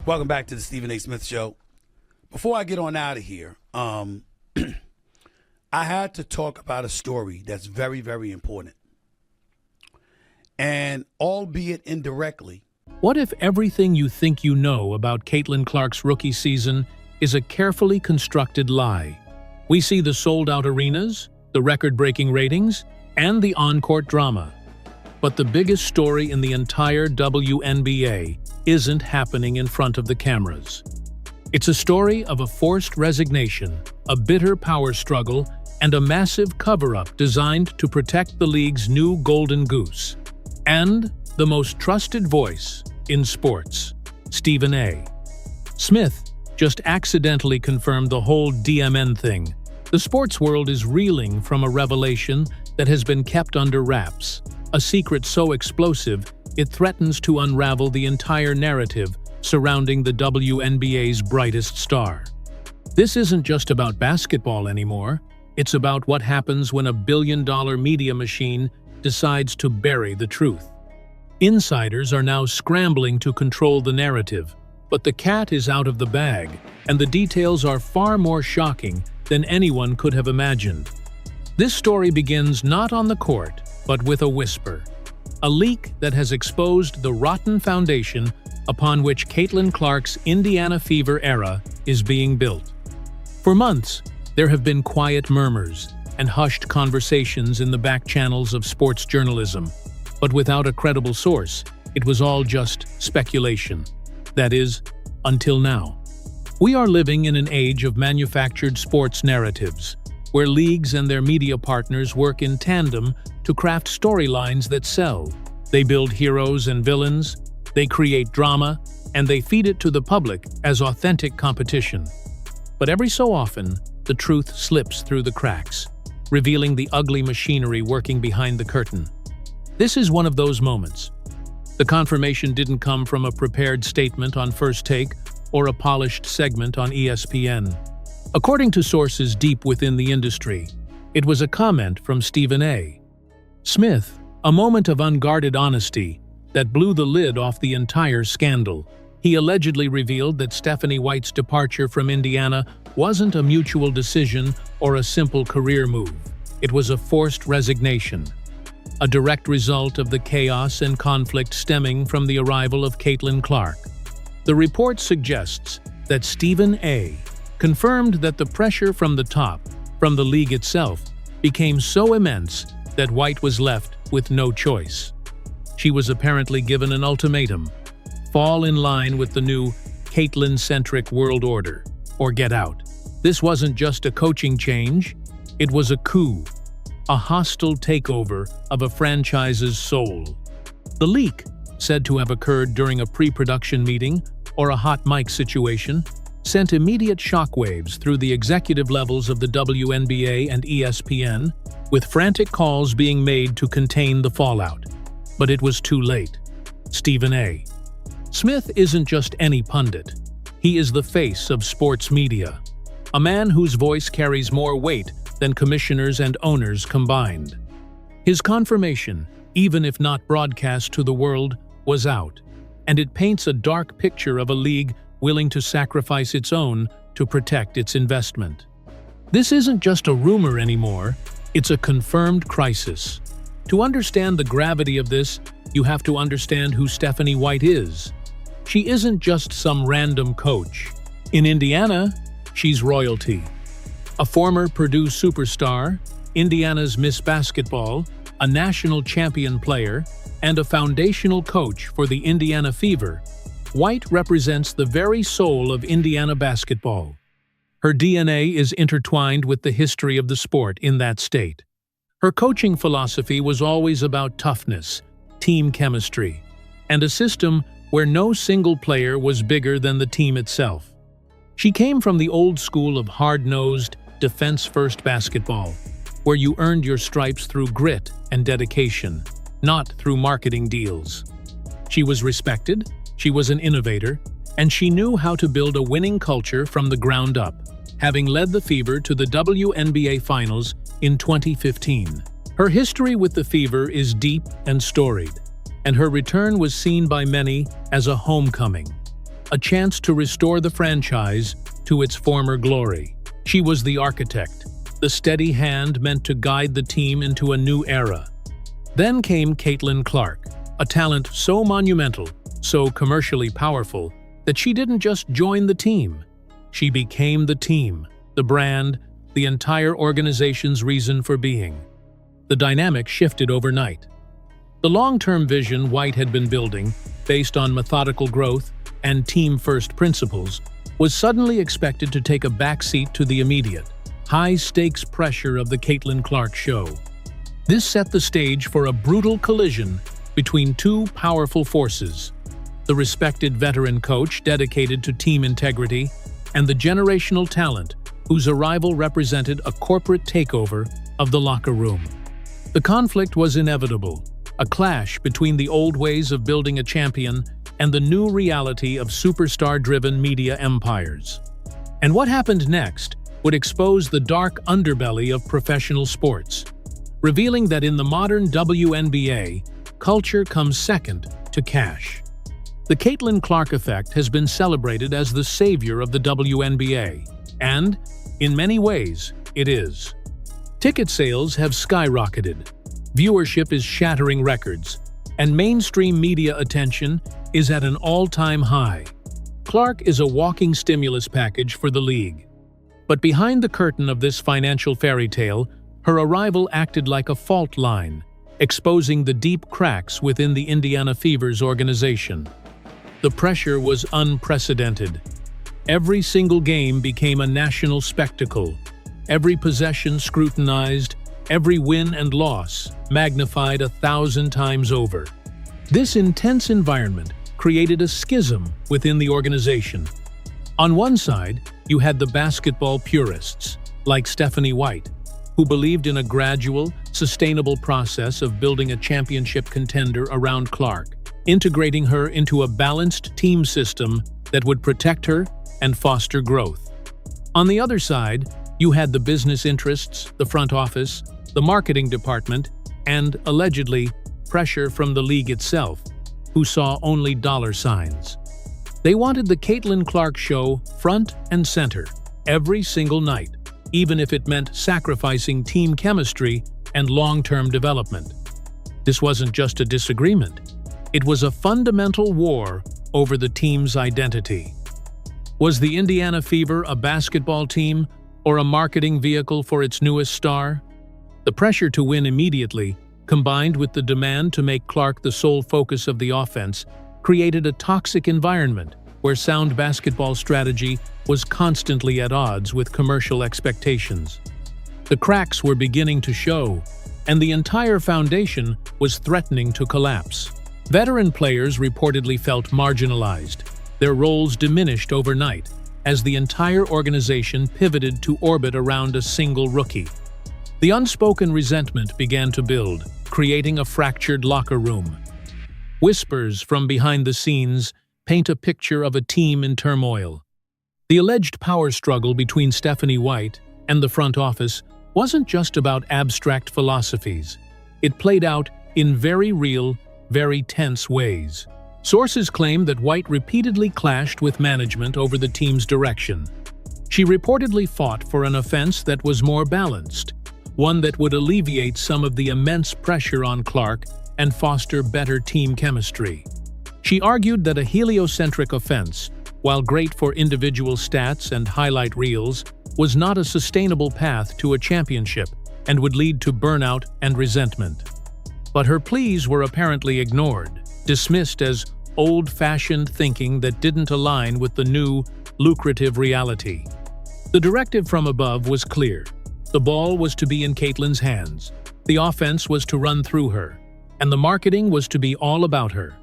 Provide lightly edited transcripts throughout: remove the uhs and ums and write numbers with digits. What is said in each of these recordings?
Welcome back to the Stephen A. Smith Show. Before I get on out of here, I had to talk about a story that's very, very important. And albeit indirectly. What if everything you think you know about Caitlin Clark's rookie season is a carefully constructed lie? We see the sold-out arenas, the record-breaking ratings, and the on-court drama. But the biggest story in the entire WNBA isn't happening in front of the cameras. It's a story of a forced resignation, a bitter power struggle, and a massive cover-up designed to protect the league's new golden goose. And the most trusted voice in sports, Stephen A. Smith just accidentally confirmed the whole DMN thing. The sports world is reeling from a revelation that has been kept under wraps, a secret so explosive it threatens to unravel the entire narrative surrounding the WNBA's brightest star. This isn't just about basketball anymore. It's about what happens when a billion-dollar media machine decides to bury the truth. Insiders are now scrambling to control the narrative, but the cat is out of the bag, and the details are far more shocking than anyone could have imagined. This story begins not on the court, but with a whisper. A leak that has exposed the rotten foundation upon which Caitlin Clark's Indiana Fever era is being built. For months, there have been quiet murmurs and hushed conversations in the back channels of sports journalism. But without a credible source, it was all just speculation. That is, until now. We are living in an age of manufactured sports narratives, where leagues and their media partners work in tandem to craft storylines that sell. They build heroes and villains, they create drama, and they feed it to the public as authentic competition. But every so often, the truth slips through the cracks, revealing the ugly machinery working behind the curtain. This is one of those moments. The confirmation didn't come from a prepared statement on First Take or a polished segment on ESPN. According to sources deep within the industry, it was a comment from Stephen A. Smith, a moment of unguarded honesty that blew the lid off the entire scandal. He allegedly revealed that Stephanie White's departure from Indiana wasn't a mutual decision or a simple career move. It was a forced resignation, a direct result of the chaos and conflict stemming from the arrival of Caitlin Clark. The report suggests that Stephen A. confirmed that the pressure from the top, from the league itself, became so immense that White was left with no choice. She was apparently given an ultimatum: fall in line with the new Caitlin-centric world order, or get out. This wasn't just a coaching change, it was a coup, a hostile takeover of a franchise's soul. The leak, said to have occurred during a pre-production meeting or a hot mic situation, sent immediate shockwaves through the executive levels of the WNBA and ESPN, with frantic calls being made to contain the fallout. But it was too late. Stephen A. Smith isn't just any pundit. He is the face of sports media, a man whose voice carries more weight than commissioners and owners combined. His confirmation, even if not broadcast to the world, was out, and it paints a dark picture of a league willing to sacrifice its own to protect its investment. This isn't just a rumor anymore, it's a confirmed crisis. To understand the gravity of this, you have to understand who Stephanie White is. She isn't just some random coach. In Indiana, she's royalty. A former Purdue superstar, Indiana's Miss Basketball, a national champion player, and a foundational coach for the Indiana Fever, White represents the very soul of Indiana basketball. Her DNA is intertwined with the history of the sport in that state. Her coaching philosophy was always about toughness, team chemistry, and a system where no single player was bigger than the team itself. She came from the old school of hard-nosed, defense-first basketball, where you earned your stripes through grit and dedication, not through marketing deals. She was respected, she was an innovator, and she knew how to build a winning culture from the ground up, having led the Fever to the WNBA Finals in 2015. Her history with the Fever is deep and storied, and her return was seen by many as a homecoming, a chance to restore the franchise to its former glory. She was the architect, the steady hand meant to guide the team into a new era. Then came Caitlin Clark, a talent so monumental, so commercially powerful, that she didn't just join the team. She became the team, the brand, the entire organization's reason for being. The dynamic shifted overnight. The long-term vision White had been building, based on methodical growth and team-first principles, was suddenly expected to take a backseat to the immediate, high-stakes pressure of the Caitlin Clark show. This set the stage for a brutal collision between two powerful forces: the respected veteran coach dedicated to team integrity and the generational talent whose arrival represented a corporate takeover of the locker room. The conflict was inevitable, a clash between the old ways of building a champion and the new reality of superstar-driven media empires. And what happened next would expose the dark underbelly of professional sports, revealing that in the modern WNBA, culture comes second to cash. The Caitlin Clark effect has been celebrated as the savior of the WNBA, and, in many ways, it is. Ticket sales have skyrocketed, viewership is shattering records, and mainstream media attention is at an all-time high. Clark is a walking stimulus package for the league. But behind the curtain of this financial fairy tale, her arrival acted like a fault line, exposing the deep cracks within the Indiana Fever's organization. The pressure was unprecedented. Every single game became a national spectacle, every possession scrutinized, every win and loss magnified 1,000 times over. This intense environment created a schism within the organization. On one side, you had the basketball purists, like Stephanie White, who believed in a gradual, sustainable process of building a championship contender around Clark, integrating her into a balanced team system that would protect her and foster growth. On the other side, you had the business interests, the front office, the marketing department, and, allegedly, pressure from the league itself, who saw only dollar signs. They wanted the Caitlin Clark show front and center, every single night, even if it meant sacrificing team chemistry and long-term development. This wasn't just a disagreement. It was a fundamental war over the team's identity. Was the Indiana Fever a basketball team or a marketing vehicle for its newest star? The pressure to win immediately, combined with the demand to make Clark the sole focus of the offense, created a toxic environment where sound basketball strategy was constantly at odds with commercial expectations. The cracks were beginning to show, and the entire foundation was threatening to collapse. Veteran players reportedly felt marginalized, their roles diminished overnight, as the entire organization pivoted to orbit around a single rookie. The unspoken resentment began to build, creating a fractured locker room. Whispers from behind the scenes paint a picture of a team in turmoil. The alleged power struggle between Stephanie White and the front office wasn't just about abstract philosophies. It played out in very real, very tense ways. Sources claim that White repeatedly clashed with management over the team's direction. She reportedly fought for an offense that was more balanced, one that would alleviate some of the immense pressure on Clark and foster better team chemistry. She argued that a heliocentric offense, while great for individual stats and highlight reels, was not a sustainable path to a championship and would lead to burnout and resentment. But her pleas were apparently ignored, dismissed as old-fashioned thinking that didn't align with the new, lucrative reality. The directive from above was clear. The ball was to be in Caitlin's hands, the offense was to run through her, and the marketing was to be all about her.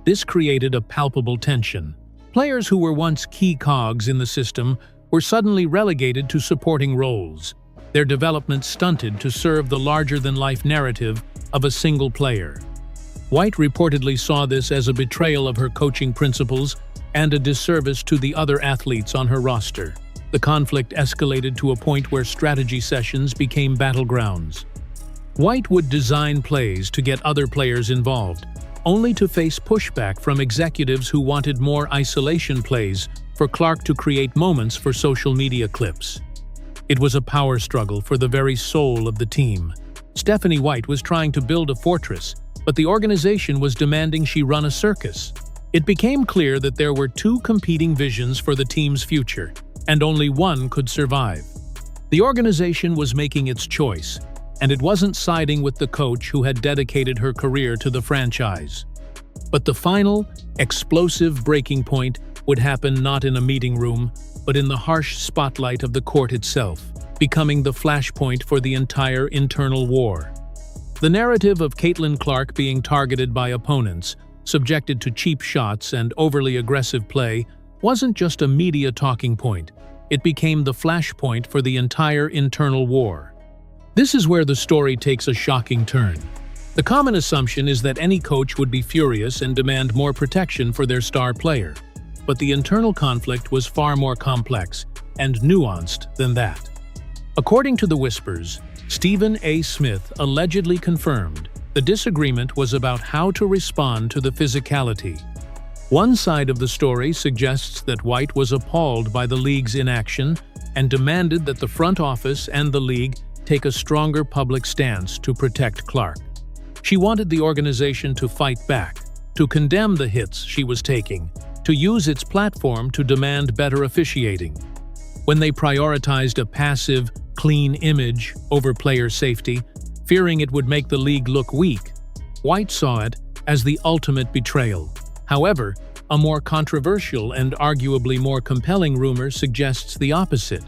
This created a palpable tension. Players who were once key cogs in the system were suddenly relegated to supporting roles, their development stunted to serve the larger-than-life narrative of a single player. White reportedly saw this as a betrayal of her coaching principles and a disservice to the other athletes on her roster. The conflict escalated to a point where strategy sessions became battlegrounds. White would design plays to get other players involved, only to face pushback from executives who wanted more isolation plays for Clark to create moments for social media clips. It was a power struggle for the very soul of the team. Stephanie White was trying to build a fortress, but the organization was demanding she run a circus. It became clear that there were two competing visions for the team's future, and only one could survive. The organization was making its choice, and it wasn't siding with the coach who had dedicated her career to the franchise. But the final, explosive breaking point would happen not in a meeting room, but in the harsh spotlight of the court itself, becoming the flashpoint for the entire internal war. The narrative of Caitlin Clark being targeted by opponents, subjected to cheap shots and overly aggressive play, wasn't just a media talking point. It became the flashpoint for the entire internal war. This is where the story takes a shocking turn. The common assumption is that any coach would be furious and demand more protection for their star player. But the internal conflict was far more complex and nuanced than that. According to the whispers, Stephen A. Smith allegedly confirmed the disagreement was about how to respond to the physicality. One side of the story suggests that White was appalled by the league's inaction and demanded that the front office and the league take a stronger public stance to protect Clark. She wanted the organization to fight back, to condemn the hits she was taking, to use its platform to demand better officiating. When they prioritized a passive, clean image over player safety, fearing it would make the league look weak, White saw it as the ultimate betrayal. However, a more controversial and arguably more compelling rumor suggests the opposite.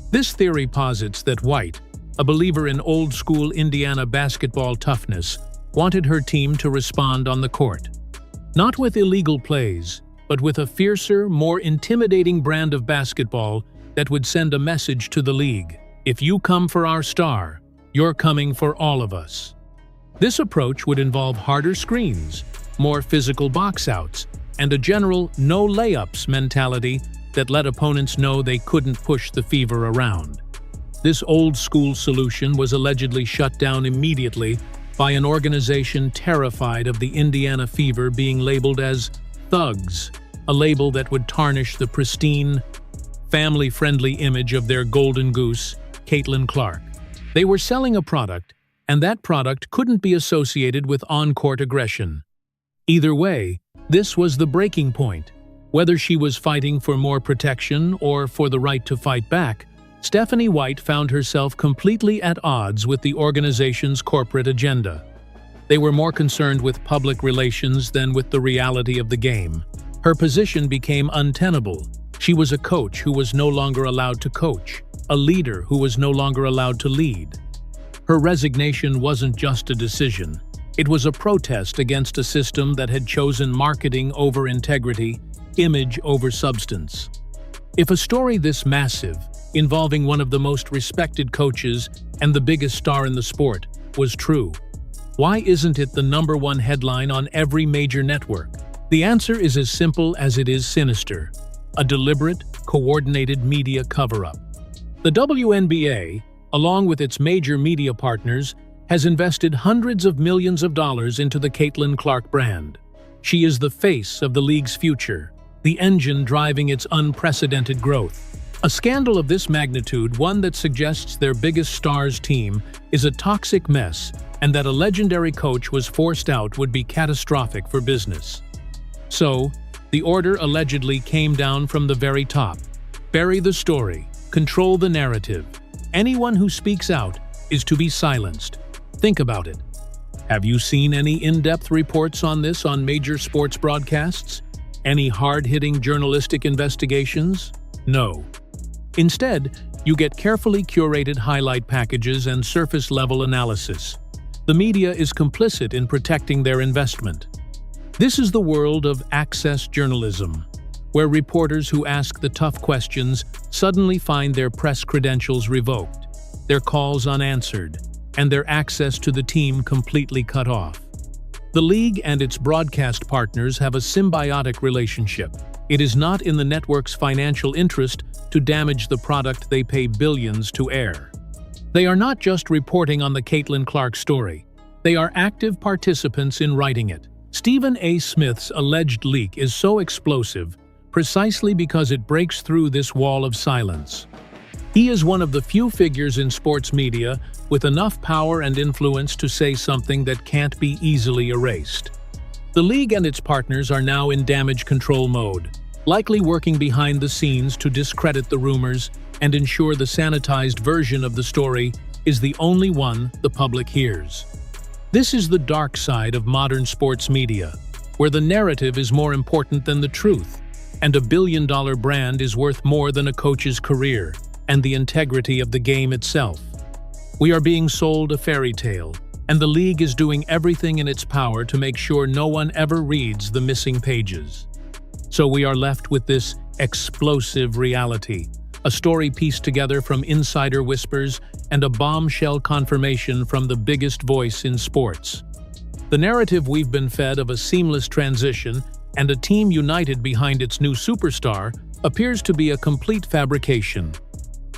This theory posits that White, a believer in old-school Indiana basketball toughness, wanted her team to respond on the court. Not with illegal plays, but with a fiercer, more intimidating brand of basketball that would send a message to the league. If you come for our star, you're coming for all of us. This approach would involve harder screens, more physical box-outs, and a general no-layups mentality that let opponents know they couldn't push the fever around. This old-school solution was allegedly shut down immediately by an organization terrified of the Indiana Fever being labeled as thugs, a label that would tarnish the pristine, family-friendly image of their golden goose, Caitlin Clark. They were selling a product, and that product couldn't be associated with on-court aggression. Either way, this was the breaking point. Whether she was fighting for more protection or for the right to fight back, Stephanie White found herself completely at odds with the organization's corporate agenda. They were more concerned with public relations than with the reality of the game. Her position became untenable. She was a coach who was no longer allowed to coach, a leader who was no longer allowed to lead. Her resignation wasn't just a decision. It was a protest against a system that had chosen marketing over integrity, image over substance. If a story this massive, involving one of the most respected coaches and the biggest star in the sport, was true, why isn't it the #1 headline on every major network? The answer is as simple as it is sinister: a deliberate, coordinated media cover-up. The WNBA, along with its major media partners, has invested hundreds of millions of dollars into the Caitlin Clark brand. She is the face of the league's future, the engine driving its unprecedented growth. A scandal of this magnitude, one that suggests their biggest stars team is a toxic mess, and that a legendary coach was forced out, would be catastrophic for business. So, the order allegedly came down from the very top. Bury the story, control the narrative. Anyone who speaks out is to be silenced. Think about it. Have you seen any in-depth reports on this on major sports broadcasts? Any hard-hitting journalistic investigations? No. Instead, you get carefully curated highlight packages and surface-level analysis. The media is complicit in protecting their investment. This is the world of access journalism, where reporters who ask the tough questions suddenly find their press credentials revoked, their calls unanswered, and their access to the team completely cut off. The league and its broadcast partners have a symbiotic relationship. It is not in the network's financial interest to damage the product they pay billions to air. They are not just reporting on the Caitlin Clark story. They are active participants in writing it. Stephen A. Smith's alleged leak is so explosive precisely because it breaks through this wall of silence. He is one of the few figures in sports media with enough power and influence to say something that can't be easily erased. The league and its partners are now in damage control mode, likely working behind the scenes to discredit the rumors and ensure the sanitized version of the story is the only one the public hears. This is the dark side of modern sports media, where the narrative is more important than the truth, and a billion-dollar brand is worth more than a coach's career and the integrity of the game itself. We are being sold a fairy tale, and the league is doing everything in its power to make sure no one ever reads the missing pages. So we are left with this explosive reality, a story pieced together from insider whispers and a bombshell confirmation from the biggest voice in sports. The narrative we've been fed of a seamless transition and a team united behind its new superstar appears to be a complete fabrication.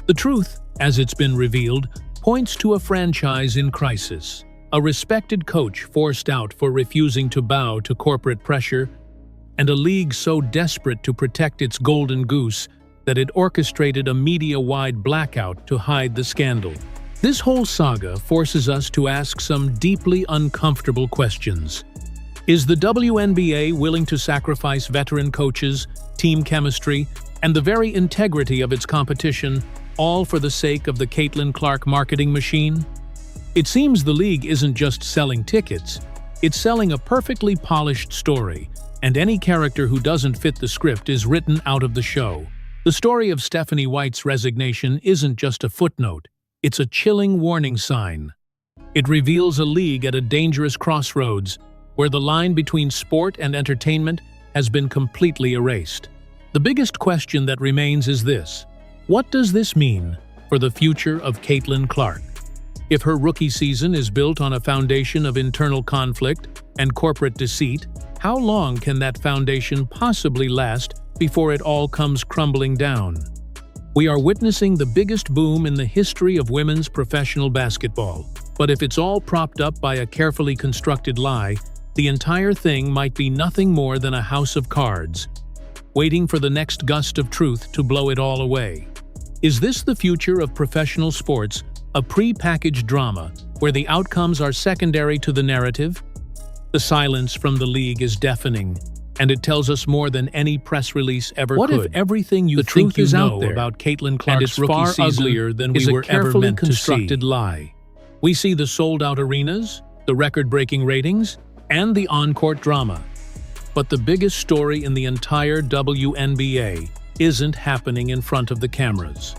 The truth, as it's been revealed, points to a franchise in crisis, a respected coach forced out for refusing to bow to corporate pressure, and a league so desperate to protect its golden goose that it orchestrated a media-wide blackout to hide the scandal. This whole saga forces us to ask some deeply uncomfortable questions. Is the WNBA willing to sacrifice veteran coaches, team chemistry, and the very integrity of its competition, all for the sake of the Caitlin Clark marketing machine? It seems the league isn't just selling tickets, it's selling a perfectly polished story, and any character who doesn't fit the script is written out of the show. The story of Stephanie White's resignation isn't just a footnote, it's a chilling warning sign. It reveals a league at a dangerous crossroads, where the line between sport and entertainment has been completely erased. The biggest question that remains is this: what does this mean for the future of Caitlin Clark? If her rookie season is built on a foundation of internal conflict and corporate deceit, how long can that foundation possibly last before it all comes crumbling down? We are witnessing the biggest boom in the history of women's professional basketball, but if it's all propped up by a carefully constructed lie, the entire thing might be nothing more than a house of cards, waiting for the next gust of truth to blow it all away. Is this the future of professional sports, a pre-packaged drama where the outcomes are secondary to the narrative? The silence from the league is deafening, and it tells us more than any press release ever could. What if everything you think you know about Caitlin Clark's rookie season uglier than we were ever meant to see? Is a carefully constructed lie. We see the sold-out arenas, the record-breaking ratings, and the on-court drama. But the biggest story in the entire WNBA isn't happening in front of the cameras.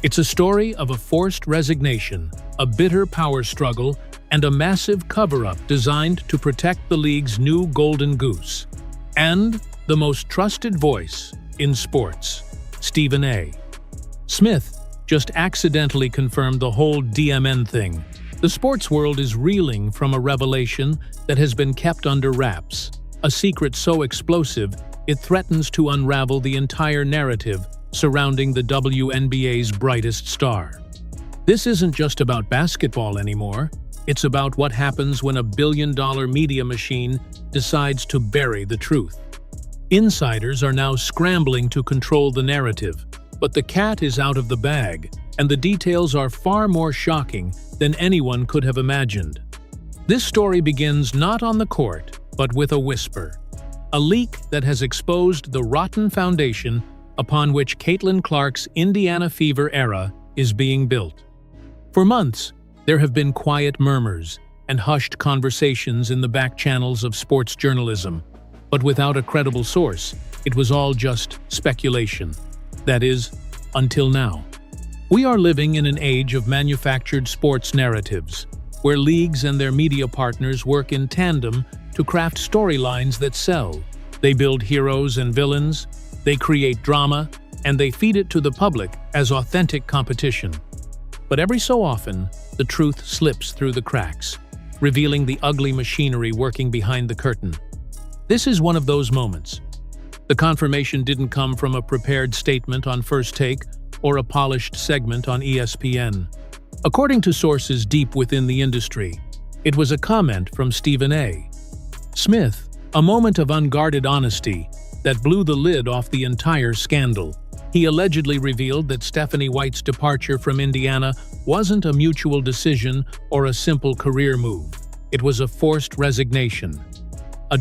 It's a story of a forced resignation, a bitter power struggle, and a massive cover-up designed to protect the league's new golden goose. And the most trusted voice in sports, Stephen A. Smith, just accidentally confirmed the whole DMN thing. The sports world is reeling from a revelation that has been kept under wraps, a secret so explosive it threatens to unravel the entire narrative surrounding the WNBA's brightest star. This isn't just about basketball anymore. It's about what happens when a billion-dollar media machine decides to bury the truth. Insiders are now scrambling to control the narrative, but the cat is out of the bag, and the details are far more shocking than anyone could have imagined. This story begins not on the court, but with a whisper. A leak that has exposed the rotten foundation upon which Caitlin Clark's Indiana Fever era is being built. For months, there have been quiet murmurs and hushed conversations in the back channels of sports journalism, but without a credible source, it was all just speculation. That is, until now. We are living in an age of manufactured sports narratives, where leagues and their media partners work in tandem to craft storylines that sell. They build heroes and villains, they create drama, and they feed it to the public as authentic competition. But every so often, the truth slips through the cracks, revealing the ugly machinery working behind the curtain. This is one of those moments. The confirmation didn't come from a prepared statement on First Take or a polished segment on ESPN. According to sources deep within the industry, it was a comment from Stephen A. Smith, a moment of unguarded honesty that blew the lid off the entire scandal. He allegedly revealed that Stephanie White's departure from Indiana wasn't a mutual decision or a simple career move. It was a forced resignation, a